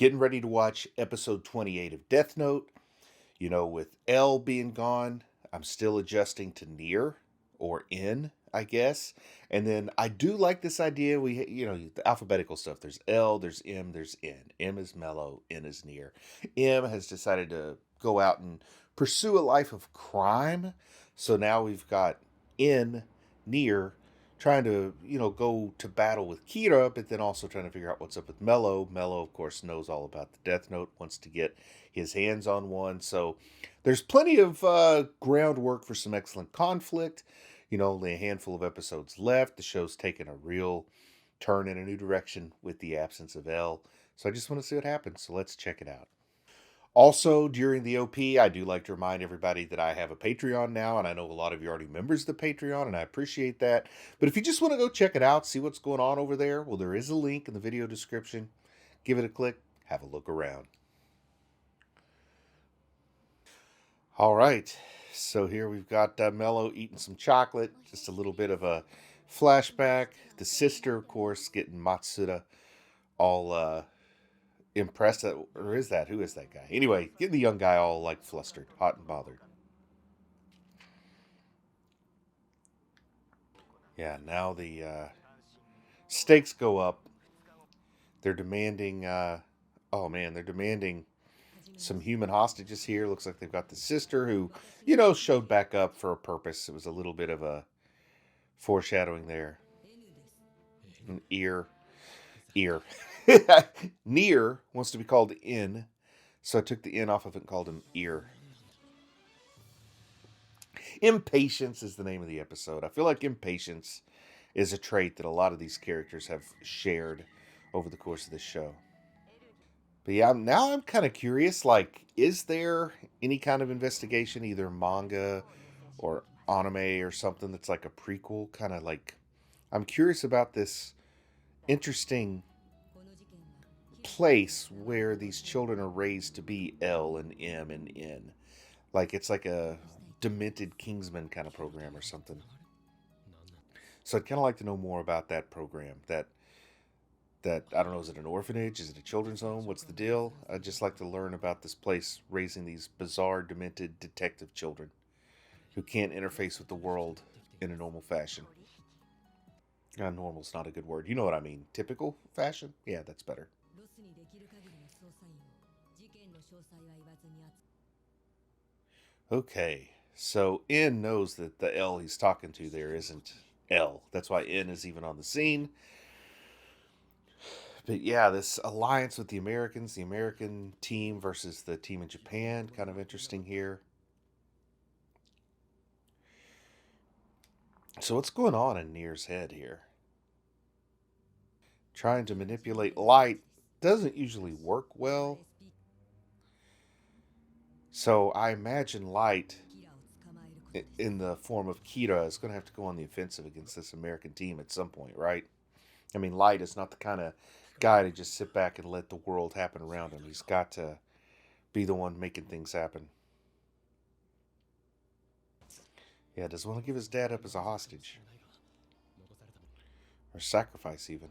Getting ready to watch episode 28 of Death Note. With L being gone, I'm still adjusting to near or in, I guess. And then I do like this idea. The alphabetical stuff. There's L, there's M, there's N. M is mellow, N is near. M has decided to go out and pursue a life of crime. So now we've got N, near, trying to, go to battle with Kira, but then also trying to figure out what's up with Mello. Mello, of course, knows all about the Death Note, wants to get his hands on one. So there's plenty of groundwork for some excellent conflict. Only a handful of episodes left. The show's taken a real turn in a new direction with the absence of L. So I just want to see what happens. So let's check it out. Also, during the OP, I do like to remind everybody that I have a Patreon now, and I know a lot of you are already members of the Patreon, and I appreciate that. But if you just want to go check it out, see what's going on over there, well, there is a link in the video description. Give it a click, have a look around. All right, so here we've got Mello eating some chocolate, just a little bit of a flashback. The sister, of course, getting Matsuda all impressed at, or is that, who is that guy? Anyway, getting the young guy all like flustered, hot and bothered. Yeah, now the stakes go up. They're demanding, oh man, they're demanding some human hostages here. Looks like they've got the sister who, showed back up for a purpose. It was a little bit of a foreshadowing there. An ear. Near wants to be called in, so I took the N off of it and called him ear. Impatience is the name of the episode. I feel like impatience is a trait that a lot of these characters have shared over the course of this show. But yeah, now I'm kind of curious. Like, is there any kind of investigation, either manga or anime or something that's like a prequel? Kind of like, I'm curious about this interesting place where these children are raised to be L and M and N. Like, it's like a demented Kingsman kind of program or something. So I'd kind of like to know more about that program. That I don't know, is it an orphanage? Is it a children's home? What's the deal? I'd just like to learn about this place raising these bizarre, demented detective children who can't interface with the world in a normal fashion. Normal's not a good word. You know what I mean. Typical fashion? Yeah, that's better. Okay, so N knows that the L he's talking to there isn't L. That's why N is even on the scene. But yeah, this alliance with the Americans, the American team versus the team in Japan, kind of interesting here. So what's going on in Nier's head here? Trying to manipulate light doesn't usually work well. So I imagine light in the form of Kira is going to have to go on the offensive against this American team at some point, right? I mean, light is not the kind of guy to just sit back and let the world happen around him. He's got to be the one making things happen. Yeah, doesn't want to give his dad up as a hostage. Or sacrifice, even.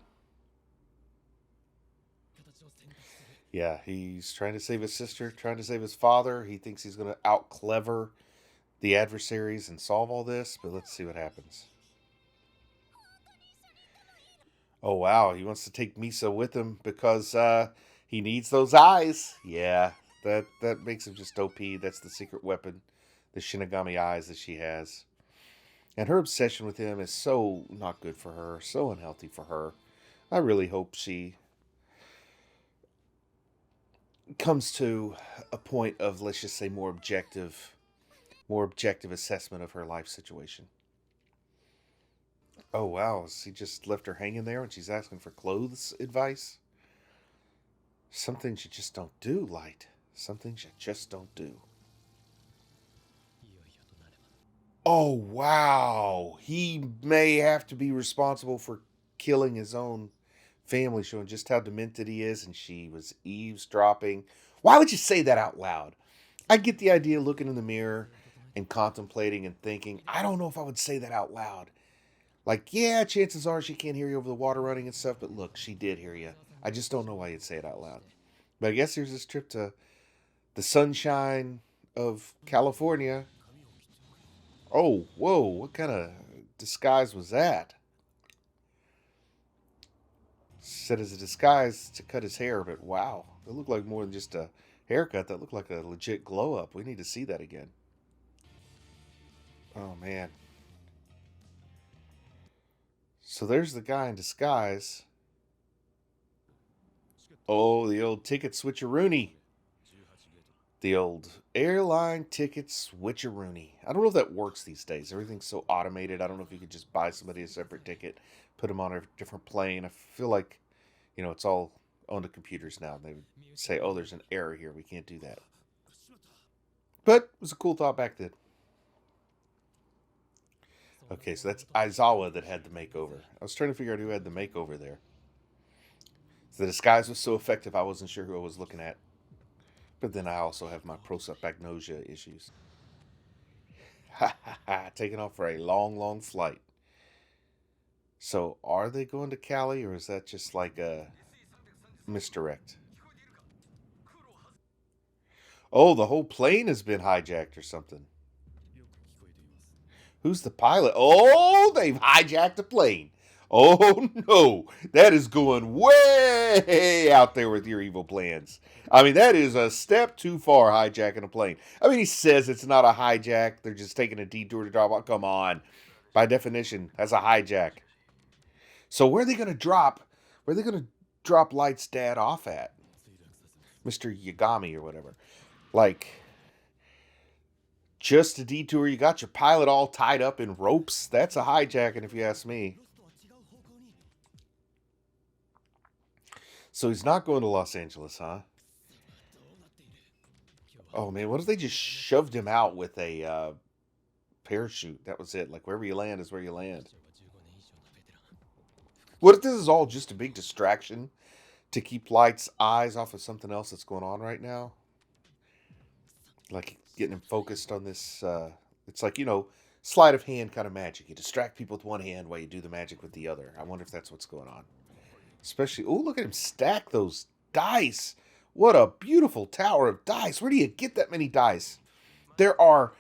Yeah, he's trying to save his sister, trying to save his father. He thinks he's going to out clever the adversaries and solve all this, but let's see what happens. Oh, wow, he wants to take Misa with him because he needs those eyes. Yeah, that makes him just OP. That's the secret weapon, the Shinigami eyes that she has. And her obsession with him is so not good for her, so unhealthy for her. I really hope she comes to a point of, let's just say, more objective assessment of her life situation. Oh wow, he just left her hanging there when she's asking for clothes advice. Something you just don't do, Light. Something you just don't do. Oh wow, he may have to be responsible for killing his own family, showing just how demented he is, and she was eavesdropping. Why would you say that out loud? I get the idea looking in the mirror and contemplating and thinking, I don't know if I would say that out loud. Like, yeah, chances are she can't hear you over the water running and stuff, but look, she did hear you. I just don't know why you'd say it out loud. But I guess there's this trip to the sunshine of California. Oh, whoa, what kind of disguise was that? Said as a disguise to cut his hair, but wow, it looked like more than just a haircut. That looked like a legit glow up. We need to see that again. Oh man. So there's the guy in disguise. Oh, the old ticket switcheroony. The old airline ticket switcheroony. I don't know if that works these days. Everything's so automated. I don't know if you could just buy somebody a separate ticket, put them on a different plane. I feel like, it's all on the computers now. They would say, oh, there's an error here. We can't do that. But it was a cool thought back then. Okay, so that's Aizawa that had the makeover. I was trying to figure out who had the makeover there. The disguise was so effective, I wasn't sure who I was looking at. But then I also have my prosopagnosia issues. Ha ha ha, taking off for a long, long flight. So, are they going to Cali, or is that just like a misdirect? Oh, the whole plane has been hijacked or something. Who's the pilot? Oh, they've hijacked a plane. Oh no, that is going way out there with your evil plans. I mean, that is a step too far hijacking a plane. I mean, he says it's not a hijack. They're just taking a detour to drop out. Come on. By definition, that's a hijack. So where are they going to drop? Where are they going to drop Light's dad off at? Mr. Yagami or whatever. Like, just a detour. You got your pilot all tied up in ropes. That's a hijacking, if you ask me. So he's not going to Los Angeles, huh? Oh man, what if they just shoved him out with a parachute? That was it. Like wherever you land is where you land. What if this is all just a big distraction to keep Light's eyes off of something else that's going on right now? Like getting him focused on this. It's like, sleight of hand kind of magic. You distract people with one hand while you do the magic with the other. I wonder if that's what's going on. Especially, oh, look at him stack those dice. What a beautiful tower of dice. Where do you get that many dice? There are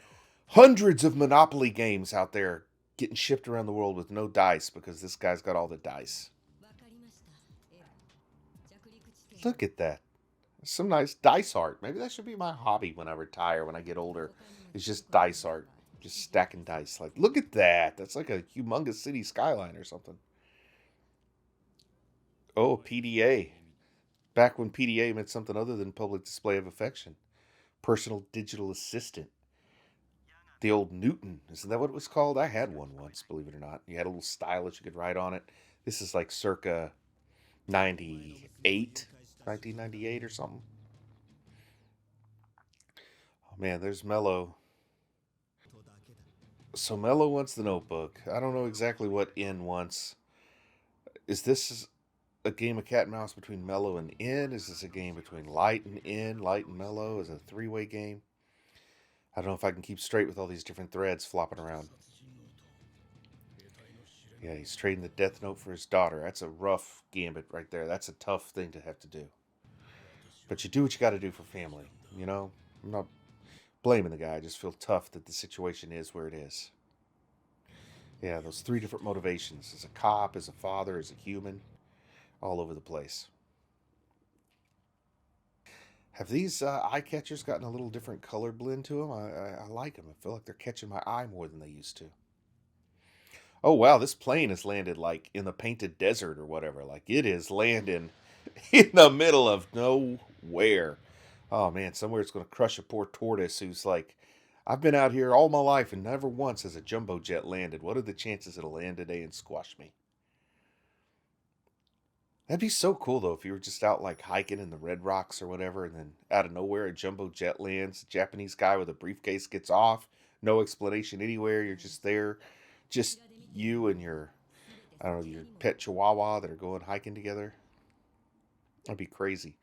hundreds of Monopoly games out there getting shipped around the world with no dice because this guy's got all the dice. Look at that. Some nice dice art. Maybe that should be my hobby when I retire, when I get older. It's just dice art. Just stacking dice. Like, look at that. That's like a humongous city skyline or something. Oh, PDA. Back when PDA meant something other than public display of affection. Personal digital assistant. The old Newton. Isn't that what it was called? I had one once, believe it or not. You had a little stylus you could write on it. This is like circa 98, 1998 or something. Oh man, there's Mello. So Mello wants the notebook. I don't know exactly what N wants. Is this a game of cat and mouse between Mello and N? Is this a game between Light and N, Light and Mello? Is it a three-way game? I don't know if I can keep straight with all these different threads flopping around. Yeah, he's trading the death note for his daughter. That's a rough gambit right there. That's a tough thing to have to do. But you do what you got to do for family, I'm not blaming the guy. I just feel tough that the situation is where it is. Yeah, those three different motivations. As a cop, as a father, as a human. All over the place. Have these eye catchers gotten a little different color blend to them? I like them. I feel like they're catching my eye more than they used to. Oh wow, this plane has landed like in the painted desert or whatever. Like it is landing in the middle of nowhere. Oh man, somewhere it's going to crush a poor tortoise who's like, I've been out here all my life and never once has a jumbo jet landed. What are the chances it'll land today and squash me? That'd be so cool though if you were just out like hiking in the Red Rocks or whatever, and then out of nowhere a jumbo jet lands. A Japanese guy with a briefcase gets off, no explanation anywhere. You're just there, just you and your, I don't know, your pet Chihuahua that are going hiking together. That'd be crazy.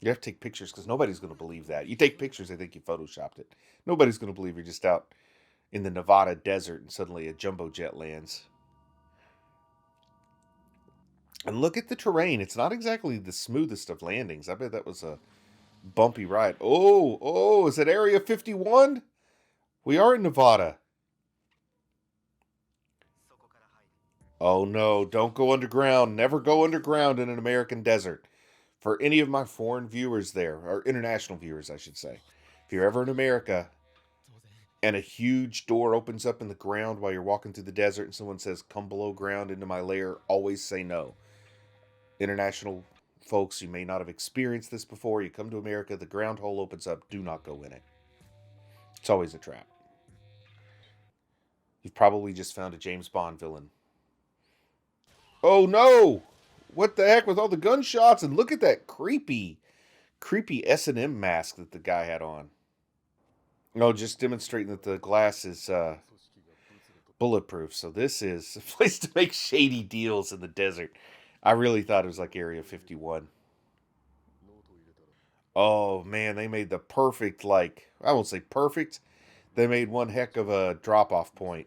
You have to take pictures because nobody's going to believe that. You take pictures, they think you photoshopped it. Nobody's going to believe you're just out in the Nevada desert and suddenly a jumbo jet lands. And look at the terrain. It's not exactly the smoothest of landings. I bet that was a bumpy ride. Oh, is it Area 51? We are in Nevada. Oh no, don't go underground. Never go underground in an American desert. For any of my foreign viewers there, or international viewers, I should say. If you're ever in America and a huge door opens up in the ground while you're walking through the desert and someone says, "Come below ground into my lair," always say no. International folks, you may not have experienced this before. You come to America, the ground hole opens up. Do not go in it. It's always a trap. You've probably just found a James Bond villain. Oh no! What the heck with all the gunshots? And look at that creepy S&M mask that the guy had on. No, just demonstrating that the glass is bulletproof. So this is a place to make shady deals in the desert. I really thought it was like Area 51. Oh man, they made the perfect, like, I won't say perfect. They made one heck of a drop off point,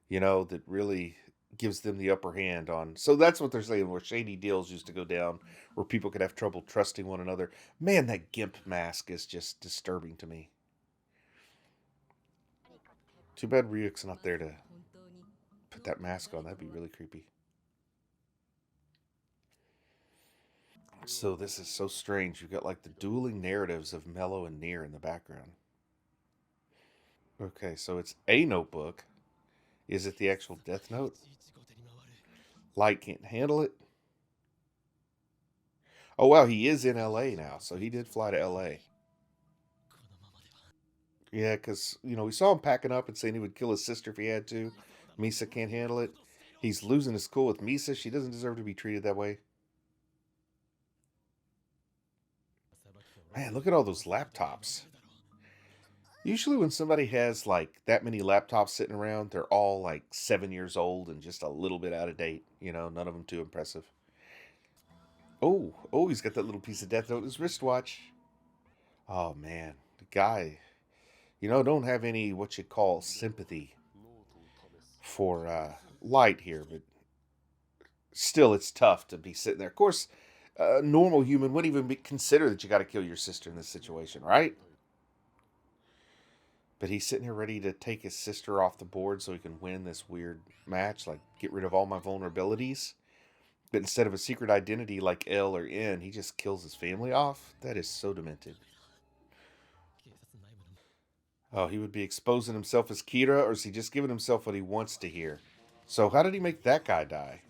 that really gives them the upper hand on. So that's what they're saying, where shady deals used to go down, where people could have trouble trusting one another. Man, that GIMP mask is just disturbing to me. Too bad Ryuk's not there to put that mask on. That'd be really creepy. So this is so strange. You've got like the dueling narratives of Mello and Nier in the background. Okay, so it's a notebook. Is it the actual Death Note? Light can't handle it. Oh wow, he is in LA now, so he did fly to LA. Yeah, because we saw him packing up and saying he would kill his sister if he had to. Misa can't handle it. He's losing his cool with Misa. She doesn't deserve to be treated that way. Man, look at all those laptops. Usually, when somebody has like that many laptops sitting around, they're all like 7 years old and just a little bit out of date. None of them too impressive. Oh, he's got that little piece of Death Note in his wristwatch. Oh man, the guy, don't have any what you call sympathy for Light here, but still, it's tough to be sitting there. Of course, a normal human wouldn't even consider that you got to kill your sister in this situation, right? But he's sitting here ready to take his sister off the board so he can win this weird match, like get rid of all my vulnerabilities. But instead of a secret identity like L or N, he just kills his family off. That is so demented. Oh, he would be exposing himself as Kira, or is he just giving himself what he wants to hear? So how did he make that guy die?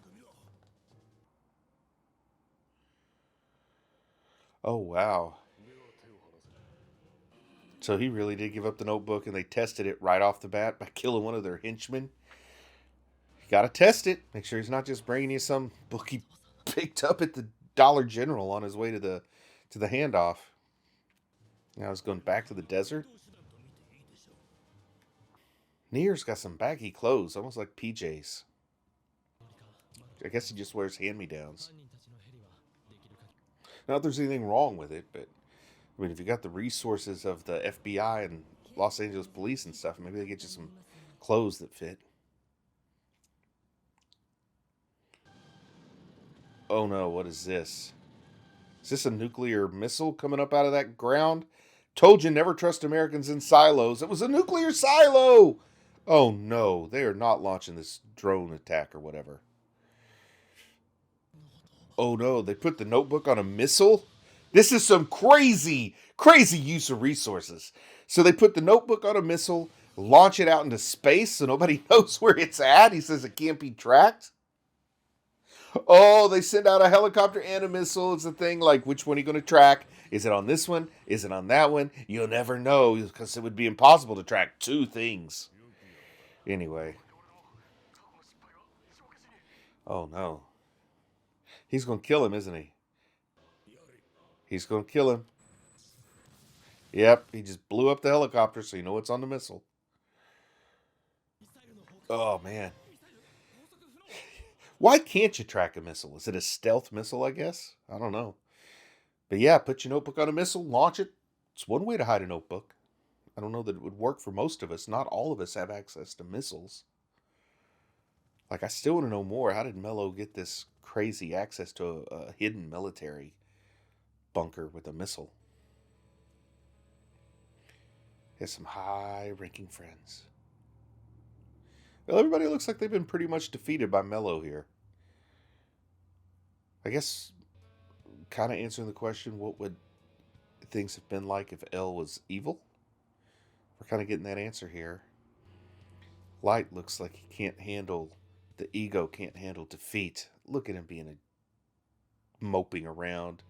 Oh, wow. So he really did give up the notebook, and they tested it right off the bat by killing one of their henchmen. You gotta test it. Make sure he's not just bringing you some book he picked up at the Dollar General on his way to the handoff. Now he's going back to the desert. Nier's got some baggy clothes, almost like PJs. I guess he just wears hand-me-downs. Not that there's anything wrong with it, but I mean, if you got the resources of the FBI and Los Angeles police and stuff, maybe they get you some clothes that fit. Oh no, what is this? Is this a nuclear missile coming up out of that ground? Told you never trust Americans in silos. It was a nuclear silo! Oh no, they are not launching this drone attack or whatever. Oh no, they put the notebook on a missile? This is some crazy use of resources. So they put the notebook on a missile, launch it out into space so nobody knows where it's at. He says it can't be tracked. Oh, they send out a helicopter and a missile. It's a thing like, which one are you going to track? Is it on this one? Is it on that one? You'll never know because it would be impossible to track two things. Anyway. Oh no. He's going to kill him, isn't he? He's going to kill him. Yep, he just blew up the helicopter so you know it's on the missile. Oh man. Why can't you track a missile? Is it a stealth missile, I guess? I don't know. But yeah, put your notebook on a missile, launch it. It's one way to hide a notebook. I don't know that it would work for most of us. Not all of us have access to missiles. Like, I still want to know more. How did Mello get this crazy access to a hidden military bunker with a missile? He has some high ranking friends. Well, everybody looks like they've been pretty much defeated by Mello here. I guess, kind of answering the question, what would things have been like if L was evil? We're kind of getting that answer here. Light looks like he can't handle, the ego can't handle defeat. Look at him being moping around,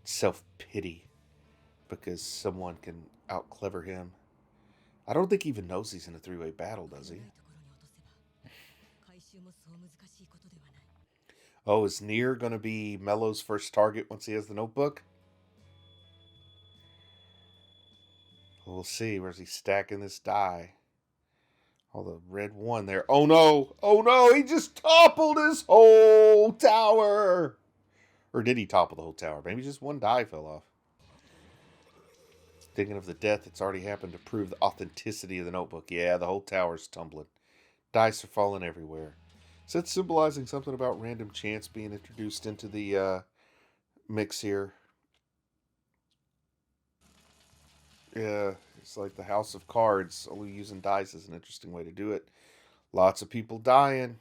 self pity because someone can out clever him. I don't think he even knows he's in a three-way battle, does he? Oh, is Nier going to be Mello's first target once he has the notebook? We'll see. Where's he stacking this die? Oh, the red one there. Oh no! Oh no! He just toppled his whole tower! Or did he topple the whole tower? Maybe just one die fell off. Thinking of the death that's already happened to prove the authenticity of the notebook. Yeah, the whole tower's tumbling. Dice are falling everywhere. So it's symbolizing something about random chance being introduced into the mix here. Yeah, it's like the House of Cards. Only using dice is an interesting way to do it. Lots of people dying.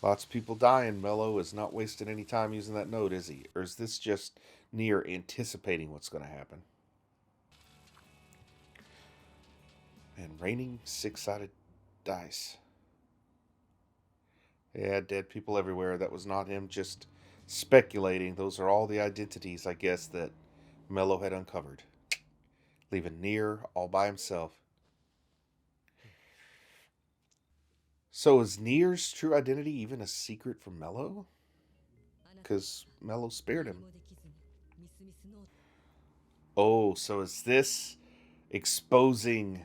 Lots of people dying. Mello is not wasting any time using that note, is he? Or is this just Nier anticipating what's going to happen? And raining six-sided dice. Yeah, dead people everywhere. That was not him just speculating. Those are all the identities, I guess, that Mello had uncovered. Leaving Nier all by himself. So is Nier's true identity even a secret from Mello? Because Mello spared him. Oh, so is this exposing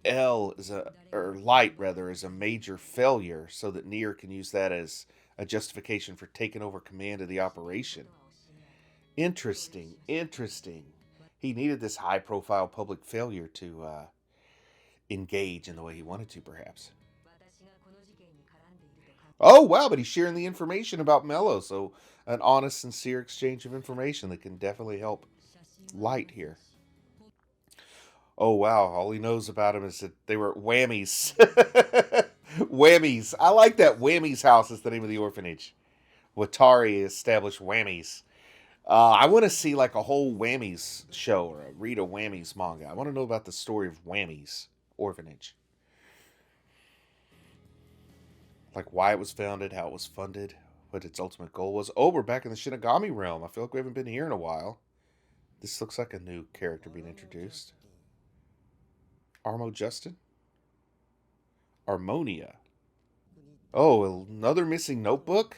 L is or Light rather, is a major failure so that Nier can use that as a justification for taking over command of the operation? Interesting, interesting. He needed this high profile public failure to engage in the way he wanted to, perhaps. Oh, wow, but he's sharing the information about Mello, so an honest, sincere exchange of information that can definitely help Light here. Oh, wow, all he knows about him is that they were Whammies. Whammies. I like that. Whammies House is the name of the orphanage. Watari established Whammies. I want to see like a whole Whammies show or read a Whammies manga. I want to know about the story of Whammies Orphanage. Like why it was founded, how it was funded, what its ultimate goal was. Oh, we're back in the Shinigami realm. I feel like we haven't been here in a while. This looks like a new character being introduced. Armo Justin? Harmonia. Oh, another missing notebook?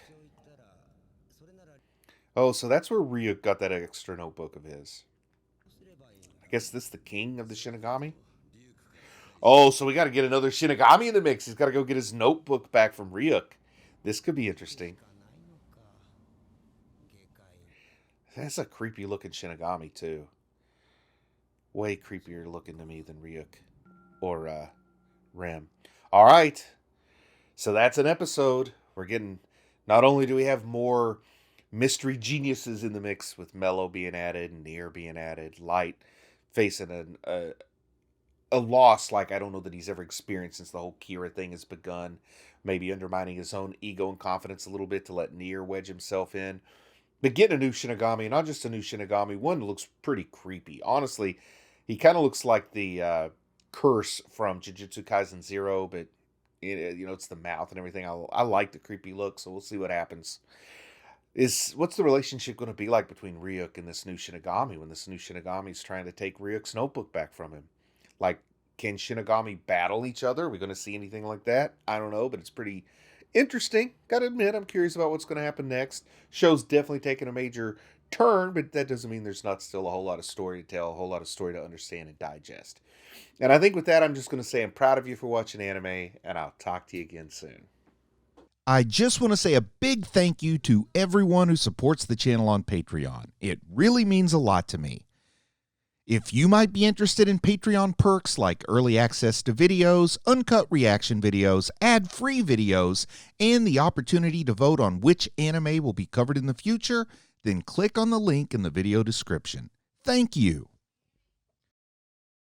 Oh, so that's where Ryuk got that extra notebook of his. I guess this is the king of the Shinigami? Oh, so we got to get another Shinigami in the mix. He's got to go get his notebook back from Ryuk. This could be interesting. That's a creepy looking Shinigami, too. Way creepier looking to me than Ryuk. Or, Rem. Alright. So that's an episode. We're getting... Not only do we have more mystery geniuses in the mix with Mello being added, Nier being added, Light facing a loss like I don't know that he's ever experienced since the whole Kira thing has begun. Maybe undermining his own ego and confidence a little bit to let Nier wedge himself in. But getting a new Shinigami, not just a new Shinigami, one that looks pretty creepy. Honestly, he kind of looks like the curse from Jujutsu Kaisen 0, but it's the mouth and everything. I like the creepy look, so we'll see what happens. What's the relationship going to be like between Ryuk and this new Shinigami when this new Shinigami is trying to take Ryuk's notebook back from him? Like, can Shinigami battle each other? Are we going to see anything like that? I don't know, but it's pretty interesting. Gotta admit, I'm curious about what's going to happen next. Show's definitely taking a major turn, but that doesn't mean there's not still a whole lot of story to tell, a whole lot of story to understand and digest. And I think with that, I'm just going to say I'm proud of you for watching anime, and I'll talk to you again soon. I just want to say a big thank you to everyone who supports the channel on Patreon. It really means a lot to me. If you might be interested in Patreon perks like early access to videos, uncut reaction videos, ad-free videos, and the opportunity to vote on which anime will be covered in the future, then click on the link in the video description. Thank you.